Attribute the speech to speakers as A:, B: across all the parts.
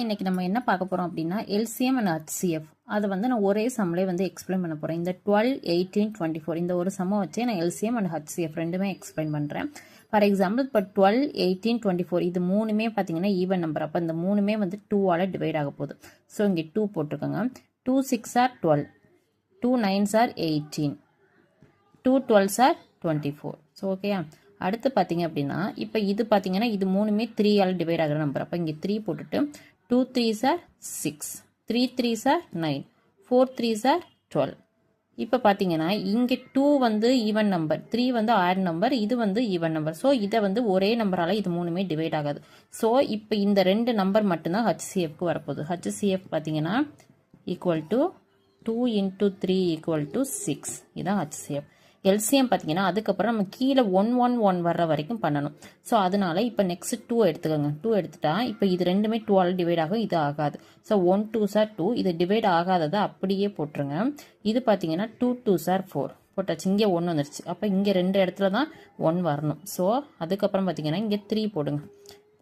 A: இன்னைக்கு நம்ம என்ன பார்க்க போறோம் அப்படின்னா LCM and HCF அதை வந்து நான் ஒரே சம்லே வந்து எக்ஸ்பிளைன் பண்ண போறேன். இந்த 12, 18, 24 இந்த ஒரு சம்மை வச்சு நான் LCM and HCF ரெண்டுமே எக்ஸ்பிளைன் பண்றேன். ஃபார் எக்ஸாம்பிள் இப்போ 12, 18, 24 இது மூணுமே பார்த்தீங்கன்னா ஈவன் நம்பர். அப்போ இந்த மூணுமே வந்து 2ஆல டிவைட் ஆக போகுது. ஸோ இங்கே 2 போட்டிருக்கோங்க. 2 6 ஆர் 12, 2 9 ஆர் 18, 2 12 ஆர் 24. ஸோ ஓகேயா. அடுத்து பார்த்தீங்க அப்படின்னா இப்போ இது பார்த்தீங்கன்னா இது மூணுமே 3ஆல் டிவைட் ஆகிற நம்பர். அப்போ இங்கே 3 போட்டுட்டு 2 3s are 6, 3 3s are 9, 4 3s are 12. இப்போ பார்த்தீங்கன்னா இங்கே 2 வந்து ஈவன் நம்பர், 3 வந்து ஆட் நம்பர், இது வந்து ஈவன் நம்பர். ஸோ இதை வந்து ஒரே நம்பரால் இது மூணுமே டிவைட் ஆகாது. ஸோ இப்போ இந்த ரெண்டு நம்பர் மட்டும்தான் HCFக்கு வரப்போகுது. HCF பார்த்தீங்கன்னா equal to 2 into 3 equal to 6. இதுதான் HCF. LCM பார்த்தீங்கன்னா அதுக்கப்புறம் நம்ம கீழே 1 1 1 வர்ற வரைக்கும் பண்ணணும். ஸோ அதனால இப்போ நெக்ஸ்ட் 2 எடுத்துக்கோங்க. 2 எடுத்துட்டா இப்போ இது ரெண்டுமே 2ஆல் டிவைட் ஆகும், இது ஆகாது. ஸோ 1 2s are 2, இது டிவைட் ஆகாததை அப்படியே போட்டுருங்க. இது பார்த்தீங்கன்னா 2 2s are 4 போட்டாச்சு. இங்கே 1 வந்துருச்சு. அப்போ இங்கே ரெண்டு இடத்துல தான் 1 வரணும். ஸோ அதுக்கப்புறம் பார்த்தீங்கன்னா இங்கே 3 போடுங்க.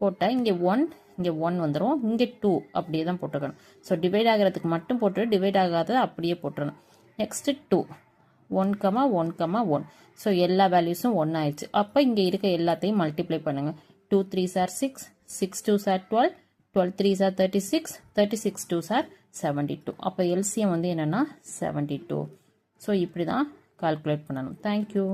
A: போட்டால் இங்கே 1 இங்கே 1 வந்துடும், இங்கே 2 அப்படியே தான் போட்டுக்கணும். ஸோ டிவைட் ஆகிறதுக்கு மட்டும் போட்டு டிவைட் ஆகாததை அப்படியே போட்டுருணும். நெக்ஸ்ட் 2 1, 1, 1. ஸோ எல்லா வேல்யூஸும் 1 ஆயிடுச்சு. அப்போ இங்கே இருக்க எல்லாத்தையும் மல்டிப்ளை பண்ணுங்க. 2 3s are 6, 6 2s are 12, 12 3s are 36, 36 2s are 72. அப்போ LCM வந்து என்னன்னா 72. ஸோ இப்படி தான் கால்குலேட் பண்ணணும். தேங்க்யூ.